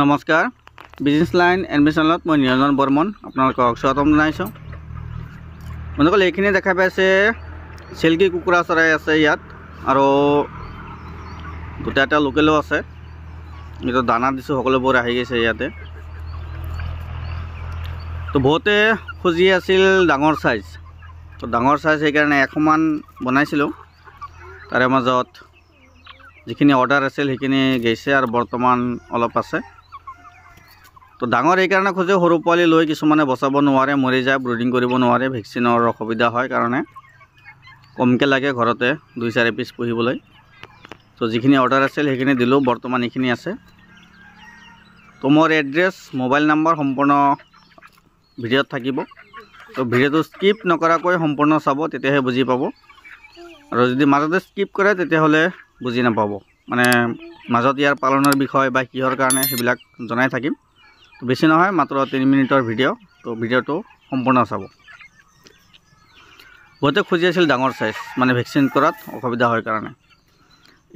নমস্কাৰ business line এডমিশ্যনত মই নিৰঞ্জন বৰ্মন আপোনালোকক স্বাগতম জনাইছোঁ। বন্ধুসকল এইখিনি দেখা পাইছে চিল্কি কুকুৰা চৰাই আছে ইয়াত আৰু দুটা লোকেলো আছে। এইটো দানা দিছোঁ, সকলোবোৰ আহি গৈছে ইয়াতে। তো বহুতে খুজি আছিল ডাঙৰ সাইজ, তো ডাঙৰ সাইজ সেইকাৰণে একমান বনাইছিলোঁ। তাৰে মাজত যিখিনি অৰ্ডাৰ আছিল সেইখিনি গৈছে আৰু বৰ্তমান অলপ আছে। তো ডাঙৰ এইকাৰণে খোজে, সৰু পোৱালি লৈ কিছুমানে বচাব নোৱাৰে, মৰি যায়, ব্ৰুডিং কৰিব নোৱাৰে, ভেকচিনৰ অসুবিধা হয় কাৰণে কমকৈ লাগে ঘৰতে 2-4 পিচ পুহিবলৈ। তো যিখিনি অৰ্ডাৰ আছিল সেইখিনি দিলোঁ, বৰ্তমান এইখিনি আছে। তো মোৰ এড্ৰেছ, মোবাইল নাম্বাৰ সম্পূৰ্ণ ভিডিঅ'ত থাকিব। তো ভিডিঅ'টো স্কিপ নকৰাকৈ সম্পূৰ্ণ চাব, তেতিয়াহে বুজি পাব। আৰু যদি মাজতে স্কিপ কৰে তেতিয়াহ'লে বুজি নাপাব। মানে মাজত ইয়াৰ পালনৰ বিষয় বা কিহৰ কাৰণে সেইবিলাক জনাই থাকিম। তো বেছি নহয়, মাত্ৰ 3 মিনিটৰ ভিডিঅ'। তো ভিডিঅ'টো সম্পূৰ্ণ চাব। বহুতে খুজি আছিল ডাঙৰ সাইজ, মানে ভেকচিন কৰাত অসুবিধা হয় কাৰণে।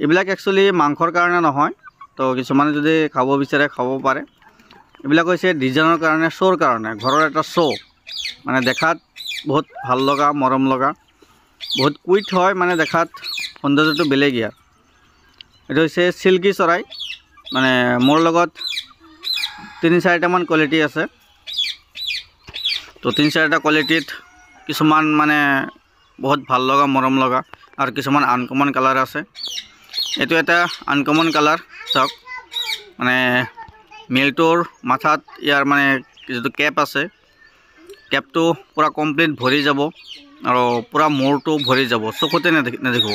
এইবিলাক একচুৱেলি মাংসৰ কাৰণে নহয়, তো কিছুমানে যদি খাব বিচাৰে খাব পাৰে। এইবিলাক হৈছে ডিজাইনৰ কাৰণে, শ্ব'ৰ কাৰণে, ঘৰৰ এটা শ্ব', মানে দেখাত বহুত ভাল লগা, মৰম লগা, বহুত কুইট হয়, মানে দেখাত সৌন্দৰ্যটো বেলেগ ইয়াৰ। এইটো হৈছে চিল্কি চৰাই। মানে মোৰ লগত 3-4টামান কোৱালিটি আছে। তো 3-4টা কোৱালিটিত কিছুমান মানে বহুত ভাল লগা, মৰম লগা, আৰু কিছুমান আনকমন কালাৰ আছে। এইটো এটা আনকমন কালাৰ চাওক, মানে মেলটোৰ মাথাত ইয়াৰ মানে যিটো কেপ আছে, কেপটো পূৰা কমপ্লিট ভৰি যাব আৰু পূৰা মূৰটো ভৰি যাব, চকুতে নেদেখিব।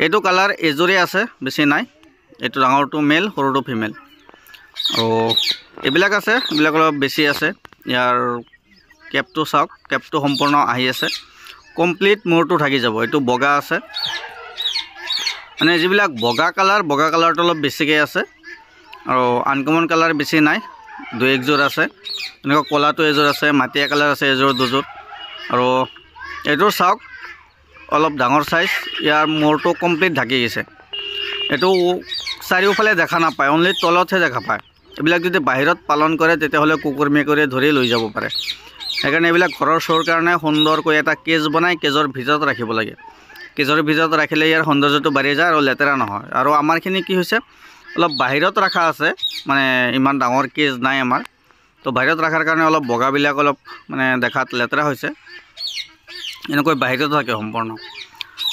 এইটো কালাৰ এযোৰে আছে, বেছি নাই। এইটো ডাঙৰটো মেল, সৰুটো ফিমেল। আৰু এইবিলাক আছে, এইবিলাক অলপ বেছি আছে। ইয়াৰ কেপটো চাওক, কেপটো সম্পূৰ্ণ আহি আছে, কমপ্লিট মূৰটো থাকি যাব। এইটো বগা আছে, মানে যিবিলাক বগা কালাৰটো অলপ বেছিকৈ আছে। আৰু আনকমন কালাৰ বেছি নাই, 2-1 যোৰ আছে। এনেকুৱা ক'লাটো এযোৰ আছে, মাটিয়া কালাৰ আছে এযোৰ 2 যোৰ। আৰু এইটো চাওক, অলপ ডাঙৰ সাইজ, ইয়াৰ মূৰটো কমপ্লিট ঢাকি গৈছে। এইটো চাৰিওফালে দেখা নাপায়, অনলি তলতহে দেখা পায়। এইবিলাক যদি বাহিৰত পালন কৰে তেতিয়াহ'লে কুকুৰ মেকুৰীয়ে ধৰি লৈ যাব পাৰে। সেইকাৰণে এইবিলাক ঘৰৰ শ্ব'ৰ কাৰণে সুন্দৰকৈ এটা কেজ বনাই কেজৰ ভিতৰত ৰাখিব লাগে। কেজৰ ভিতৰত ৰাখিলে ইয়াৰ সৌন্দৰ্যটো বাঢ়ি যায় আৰু লেতেৰা নহয়। আৰু আমাৰখিনি কি হৈছে, অলপ বাহিৰত ৰখা আছে, মানে ইমান ডাঙৰ কেজ নাই আমাৰ। তো বাহিৰত ৰখাৰ কাৰণে অলপ বগাবিলাক অলপ মানে দেখাত লেতেৰা হৈছে, এনেকৈ বাহিৰত থাকে সম্পূৰ্ণ।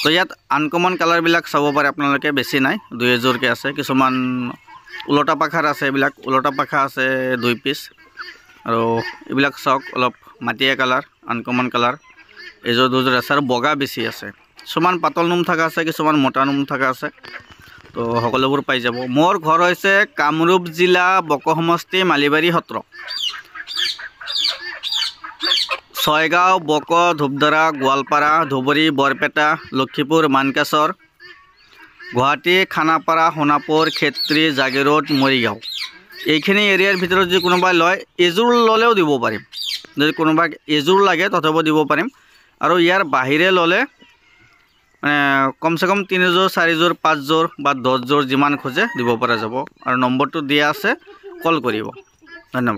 তো ইয়াত আনকমন কালাৰবিলাক চাব পাৰে আপোনালোকে, বেছি নাই, 2-1 যোৰকৈ আছে। কিছুমান ওলটা পাখাৰ আছে, এইবিলাক ওলটা পাখা আছে 2 পিচ। আৰু এইবিলাক চাওক, অলপ মাটিয়া কালাৰ, আনকমন কালাৰ, এযোৰ 2 যোৰ আছে। আৰু বগা বেছি আছে, কিছুমান পাতল নোম থকা আছে, কিছুমান মোটা নোম থকা আছে। তো সকলোবোৰ পাই যাব। মোৰ ঘৰ হৈছে কামৰূপ জিলা, বক সমষ্টি, মালিবাৰী সত্ৰ, ছয়গাঁও, বক, ধূপধাৰা, গোৱালপাৰা, ধুবুৰী, বৰপেটা, লক্ষীপুৰ, মানকাচৰ, গুৱাহাটী, খানাপাৰা, সোণাপুৰ, খেত্ৰী, জাগিৰোড, মৰিগাঁও। এইখিনি এৰিয়াৰ ভিতৰত যদি কোনোবাই লয়, এযোৰ ল'লেও দিব পাৰিম। যদি কোনোবাক এযোৰ লাগে তথাপিও দিব পাৰিম। আৰু ইয়াৰ বাহিৰে ল'লে কমচে কম 3 যোৰ, 4 যোৰ, 5 যোৰ বা 10 যোৰ যিমান খোজে দিব পৰা যাব। আৰু নম্বৰটো দিয়া আছে, কল কৰিব। ধন্যবাদ।